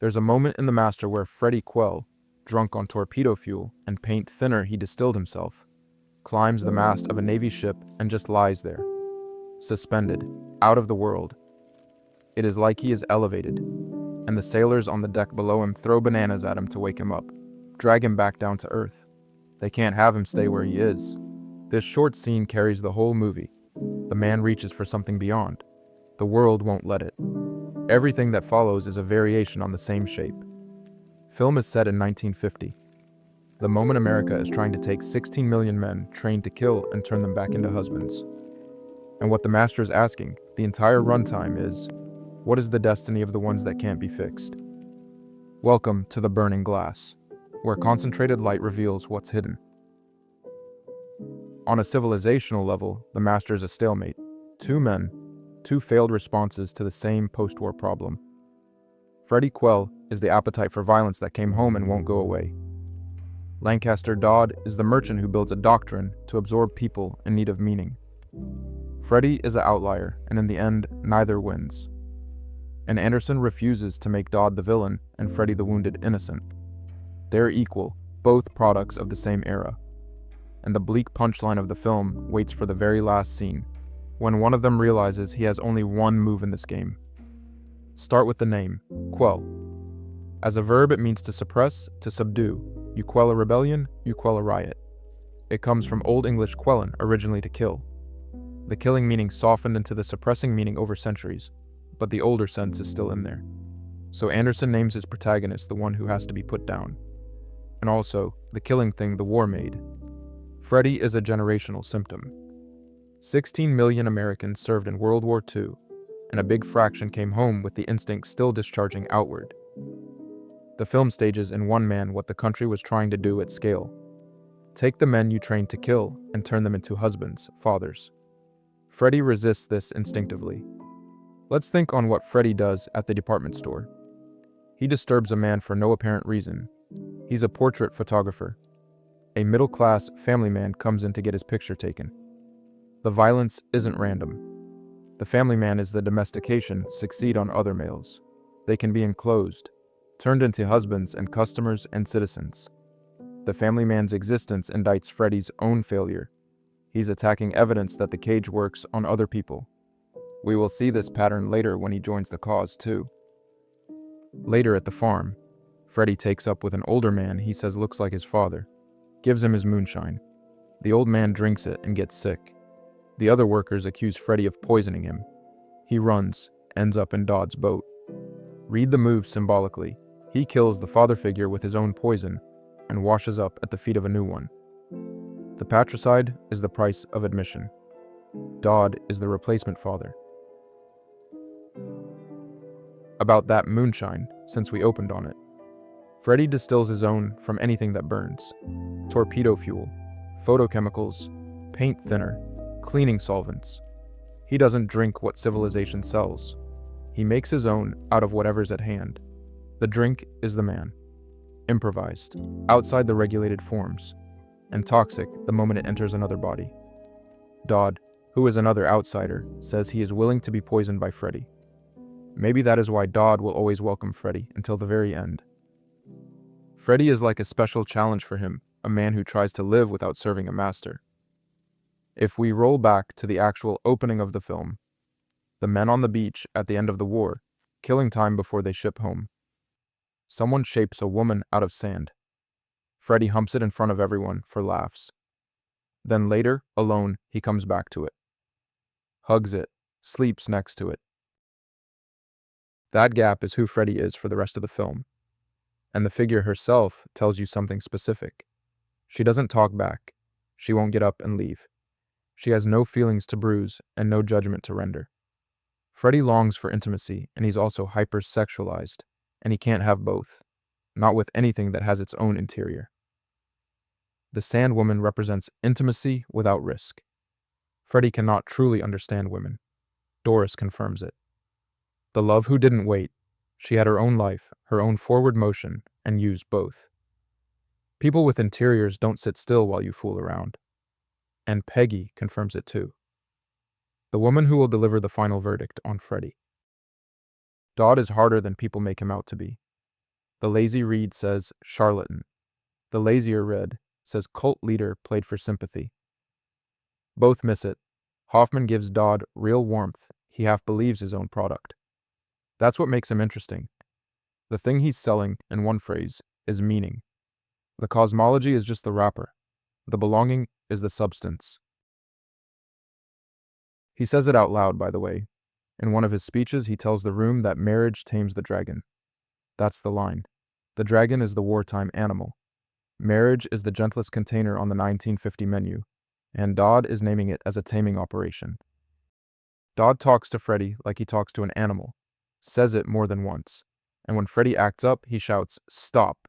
There's a moment in The Master where Freddie Quell, drunk on torpedo fuel and paint thinner he distilled himself, climbs the mast of a Navy ship and just lies there, suspended, out of the world. It is like he is elevated, and the sailors on the deck below him throw bananas at him to wake him up, drag him back down to earth. They can't have him stay where he is. This short scene carries the whole movie. The man reaches for something beyond. The world won't let it. Everything that follows is a variation on the same shape. Film is set in 1950. The moment America is trying to take 16 million men trained to kill and turn them back into husbands. And what the master is asking, the entire runtime, is, what is the destiny of the ones that can't be fixed? Welcome to the burning glass, where concentrated light reveals what's hidden. On a civilizational level, the master is a stalemate. Two men, two failed responses to the same post-war problem. Freddie Quell is the appetite for violence that came home and won't go away. Lancaster Dodd is the merchant who builds a doctrine to absorb people in need of meaning. Freddie is an outlier, and in the end, neither wins. And Anderson refuses to make Dodd the villain and Freddie the wounded innocent. They're equal, both products of the same era. And the bleak punchline of the film waits for the very last scene, when one of them realizes he has only one move in this game. Start with the name, Quell. As a verb, it means to suppress, to subdue. You quell a rebellion, you quell a riot. It comes from Old English quellen, originally to kill. The killing meaning softened into the suppressing meaning over centuries, but the older sense is still in there. So Anderson names his protagonist the one who has to be put down. And also, the killing thing the war made. Freddie is a generational symptom. 16 million Americans served in World War II, and a big fraction came home with the instinct still discharging outward. The film stages in one man what the country was trying to do at scale. Take the men you trained to kill and turn them into husbands, fathers. Freddie resists this instinctively. Let's think on what Freddie does at the department store. He disturbs a man for no apparent reason. He's a portrait photographer. A middle-class family man comes in to get his picture taken. The violence isn't random. The family man is the domestication succeed on other males. They can be enclosed, turned into husbands and customers and citizens. The family man's existence indicts Freddie's own failure. He's attacking evidence that the cage works on other people. We will see this pattern later when he joins the cause too. Later at the farm, Freddie takes up with an older man he says looks like his father, gives him his moonshine. The old man drinks it and gets sick. The other workers accuse Freddie of poisoning him. He runs, ends up in Dodd's boat. Read the move symbolically. He kills the father figure with his own poison and washes up at the feet of a new one. The patricide is the price of admission. Dodd is the replacement father. About that moonshine, since we opened on it. Freddie distills his own from anything that burns. Torpedo fuel, photochemicals, paint thinner, cleaning solvents. He doesn't drink what civilization sells. He makes his own out of whatever's at hand. The drink is the man. Improvised, outside the regulated forms, and toxic the moment it enters another body. Dodd, who is another outsider, says he is willing to be poisoned by Freddie. Maybe that is why Dodd will always welcome Freddie until the very end. Freddie is like a special challenge for him, a man who tries to live without serving a master. If we roll back to the actual opening of the film, the men on the beach at the end of the war, killing time before they ship home. Someone shapes a woman out of sand. Freddie humps it in front of everyone for laughs. Then later, alone, he comes back to it. Hugs it, sleeps next to it. That gap is who Freddie is for the rest of the film. And the figure herself tells you something specific. She doesn't talk back. She won't get up and leave. She has no feelings to bruise and no judgment to render. Freddie longs for intimacy, and he's also hyper-sexualized, and he can't have both, not with anything that has its own interior. The Sand Woman represents intimacy without risk. Freddie cannot truly understand women. Doris confirms it. The love who didn't wait. She had her own life, her own forward motion, and used both. People with interiors don't sit still while you fool around. And Peggy confirms it too. The woman who will deliver the final verdict on Freddie. Dodd is harder than people make him out to be. The lazy read says charlatan. The lazier read says cult leader played for sympathy. Both miss it. Hoffman gives Dodd real warmth. He half believes his own product. That's what makes him interesting. The thing he's selling, in one phrase, is meaning. The cosmology is just the wrapper. The belonging is the substance. He says it out loud, by the way. In one of his speeches, he tells the room that marriage tames the dragon. That's the line. The dragon is the wartime animal. Marriage is the gentlest container on the 1950 menu, and Dodd is naming it as a taming operation. Dodd talks to Freddy like he talks to an animal, says it more than once, and when Freddy acts up, he shouts, "Stop!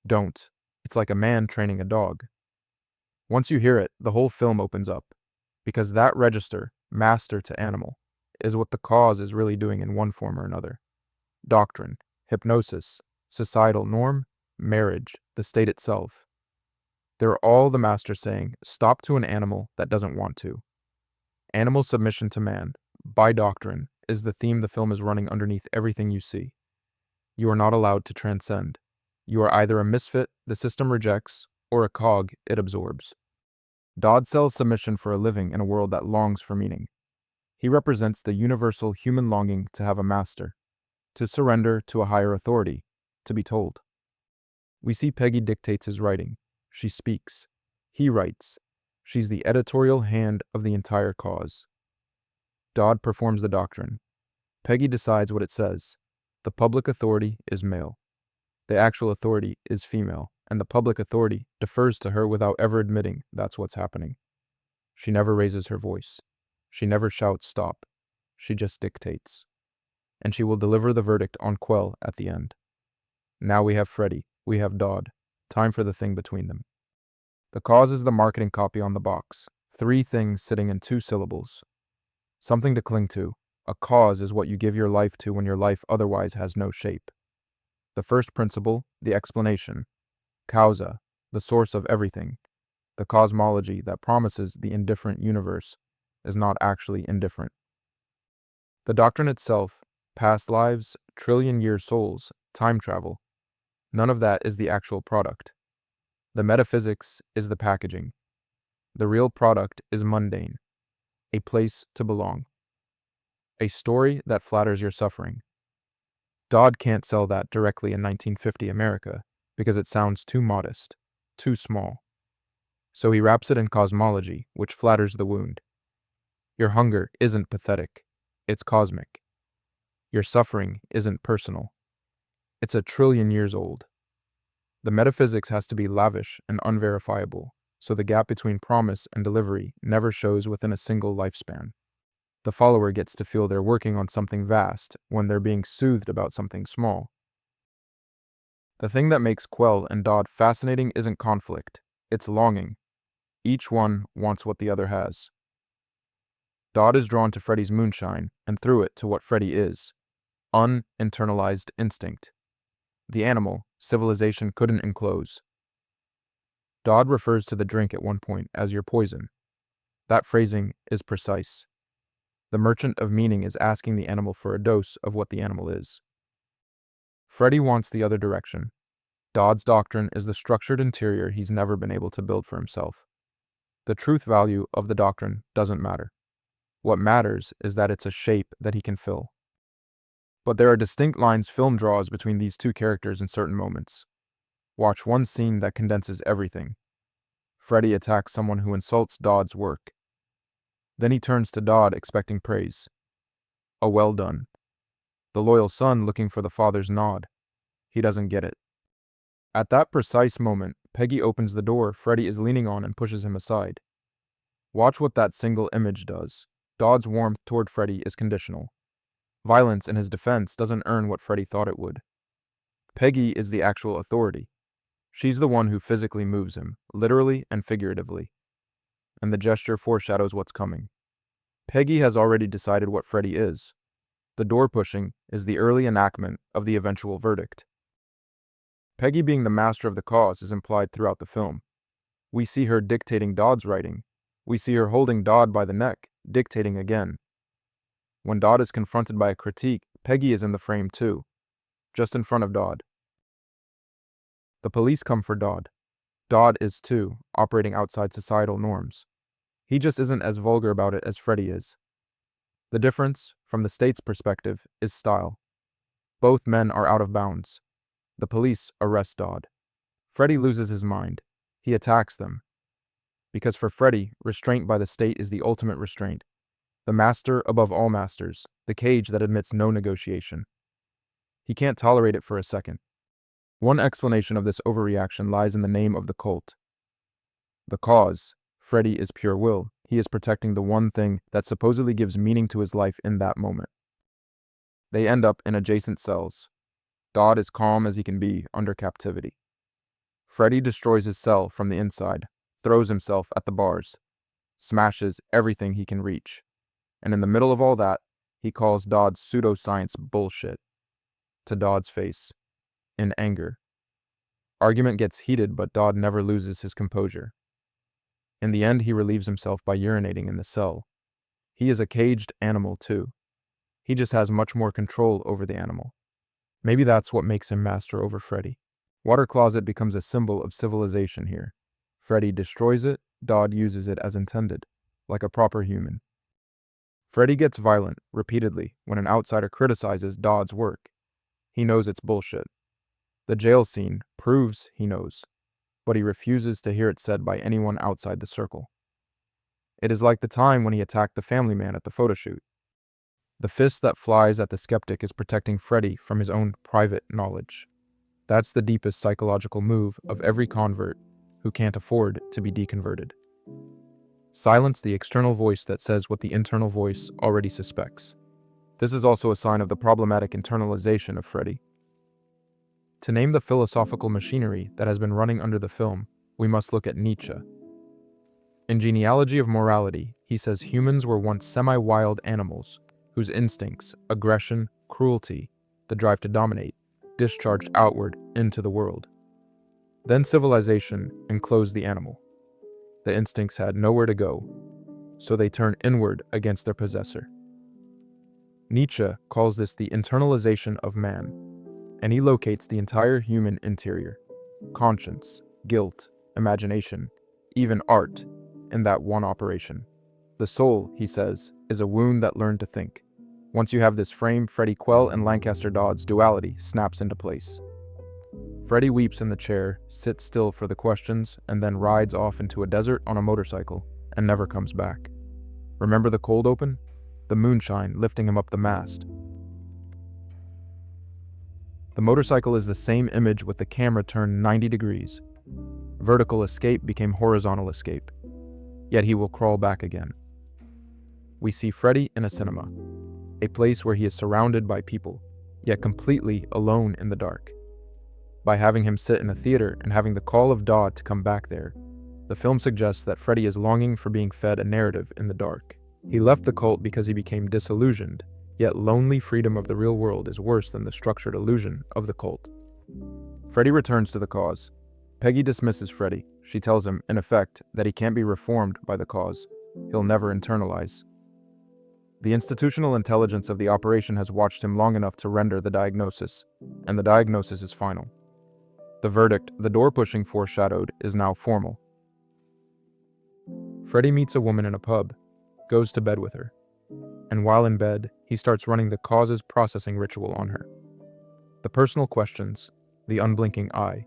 Don't!" It's like a man training a dog. Once you hear it, the whole film opens up, because that register, master to animal, is what the cause is really doing in one form or another. Doctrine, hypnosis, societal norm, marriage, the state itself. They're all the master saying, stop to an animal that doesn't want to. Animal submission to man, by doctrine, is the theme the film is running underneath everything you see. You are not allowed to transcend. You are either a misfit the system rejects, or a cog it absorbs. Dodd sells submission for a living in a world that longs for meaning. He represents the universal human longing to have a master, to surrender to a higher authority, to be told. We see Peggy dictates his writing. She speaks. He writes. She's the editorial hand of the entire cause. Dodd performs the doctrine. Peggy decides what it says. The public authority is male. The actual authority is female, and the public authority defers to her without ever admitting that's what's happening. She never raises her voice. She never shouts stop. She just dictates. And she will deliver the verdict on Quell at the end. Now we have Freddy, we have Dodd. Time for the thing between them. The cause is the marketing copy on the box. 3 things sitting in 2 syllables. Something to cling to. A cause is what you give your life to when your life otherwise has no shape. The first principle, the explanation. Causa, the source of everything. The cosmology that promises the indifferent universe is not actually indifferent. The doctrine itself, past lives, trillion-year souls, time travel, none of that is the actual product. The metaphysics is the packaging. The real product is mundane, a place to belong. A story that flatters your suffering. Dodd can't sell that directly in 1950 America because it sounds too modest, too small. So he wraps it in cosmology, which flatters the wound. Your hunger isn't pathetic, it's cosmic. Your suffering isn't personal. It's a trillion years old. The metaphysics has to be lavish and unverifiable, so the gap between promise and delivery never shows within a single lifespan. The follower gets to feel they're working on something vast when they're being soothed about something small. The thing that makes Quell and Dodd fascinating isn't conflict, it's longing. Each one wants what the other has. Dodd is drawn to Freddy's moonshine, and through it to what Freddy is. Uninternalized instinct. The animal, civilization couldn't enclose. Dodd refers to the drink at one point as your poison. That phrasing is precise. The merchant of meaning is asking the animal for a dose of what the animal is. Freddy wants the other direction. Dodd's doctrine is the structured interior he's never been able to build for himself. The truth value of the doctrine doesn't matter. What matters is that it's a shape that he can fill. But there are distinct lines film draws between these two characters in certain moments. Watch one scene that condenses everything. Freddy attacks someone who insults Dodd's work. Then he turns to Dodd expecting praise. A well done. The loyal son looking for the father's nod. He doesn't get it. At that precise moment, Peggy opens the door Freddy is leaning on and pushes him aside. Watch what that single image does. Dodd's warmth toward Freddy is conditional. Violence in his defense doesn't earn what Freddy thought it would. Peggy is the actual authority. She's the one who physically moves him, literally and figuratively. And the gesture foreshadows what's coming. Peggy has already decided what Freddy is. The door pushing is the early enactment of the eventual verdict. Peggy being the master of the cause is implied throughout the film. We see her dictating Dodd's writing. We see her holding Dodd by the neck, dictating again. When Dodd is confronted by a critique, Peggy is in the frame too, just in front of Dodd. The police come for Dodd. Dodd is too, operating outside societal norms. He just isn't as vulgar about it as Freddy is. The difference, from the state's perspective, is style. Both men are out of bounds. The police arrest Dodd. Freddy loses his mind. He attacks them. Because for Freddy, restraint by the state is the ultimate restraint. The master above all masters, the cage that admits no negotiation. He can't tolerate it for a second. One explanation of this overreaction lies in the name of the cult. The cause, Freddy, is pure will. He is protecting the one thing that supposedly gives meaning to his life in that moment. They end up in adjacent cells. Dodd is calm as he can be under captivity. Freddy destroys his cell from the inside, throws himself at the bars, smashes everything he can reach. And in the middle of all that, he calls Dodd's pseudoscience bullshit to Dodd's face, in anger. Argument gets heated, but Dodd never loses his composure. In the end, he relieves himself by urinating in the cell. He is a caged animal too. He just has much more control over the animal. Maybe that's what makes him master over Freddy. Water Closet becomes a symbol of civilization here. Freddy destroys it, Dodd uses it as intended, like a proper human. Freddy gets violent, repeatedly, when an outsider criticizes Dodd's work. He knows it's bullshit. The jail scene proves he knows, but he refuses to hear it said by anyone outside the circle. It is like the time when he attacked the family man at the photo shoot. The fist that flies at the skeptic is protecting Freddy from his own private knowledge. That's the deepest psychological move of every convert who can't afford to be deconverted. Silence the external voice that says what the internal voice already suspects. This is also a sign of the problematic internalization of Freddy. To name the philosophical machinery that has been running under the film, we must look at Nietzsche. In Genealogy of Morality, he says humans were once semi-wild animals whose instincts, aggression, cruelty, the drive to dominate, discharged outward into the world. Then civilization enclosed the animal. The instincts had nowhere to go, so they turn inward against their possessor. Nietzsche calls this the internalization of man, and he locates the entire human interior, conscience, guilt, imagination, even art, in that one operation. The soul, he says, is a wound that learned to think. Once you have this frame, Freddy Quell and Lancaster Dodd's duality snaps into place. Freddy weeps in the chair, sits still for the questions, and then rides off into a desert on a motorcycle and never comes back. Remember the cold open? The moonshine lifting him up the mast. The motorcycle is the same image with the camera turned 90 degrees. Vertical escape became horizontal escape. Yet he will crawl back again. We see Freddy in a cinema, a place where he is surrounded by people, yet completely alone in the dark. By having him sit in a theater and having the call of Dodd to come back there, the film suggests that Freddy is longing for being fed a narrative in the dark. He left the cult because he became disillusioned, yet lonely freedom of the real world is worse than the structured illusion of the cult. Freddy returns to the cause. Peggy dismisses Freddy. She tells him, in effect, that he can't be reformed by the cause. He'll never internalize. The institutional intelligence of the operation has watched him long enough to render the diagnosis, and the diagnosis is final. The verdict, the door-pushing foreshadowed, is now formal. Freddy meets a woman in a pub, goes to bed with her, and while in bed, he starts running the causes processing ritual on her. The personal questions, the unblinking eye,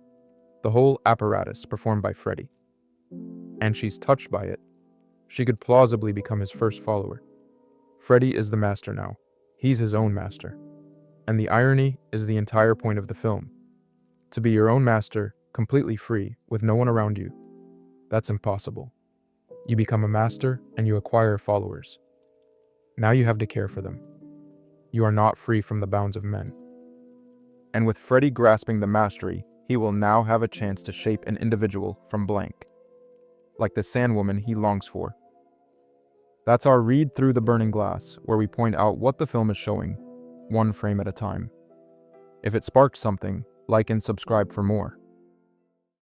the whole apparatus performed by Freddy. And she's touched by it. She could plausibly become his first follower. Freddy is the master now. He's his own master. And the irony is the entire point of the film. To be your own master, completely free, with no one around you, that's impossible. You become a master and you acquire followers. Now you have to care for them. You are not free from the bounds of men. And with Freddy grasping the mastery, he will now have a chance to shape an individual from blank, like the Sandwoman he longs for. That's our read through the burning glass, where we point out what the film is showing, one frame at a time. If it sparked something, like and subscribe for more.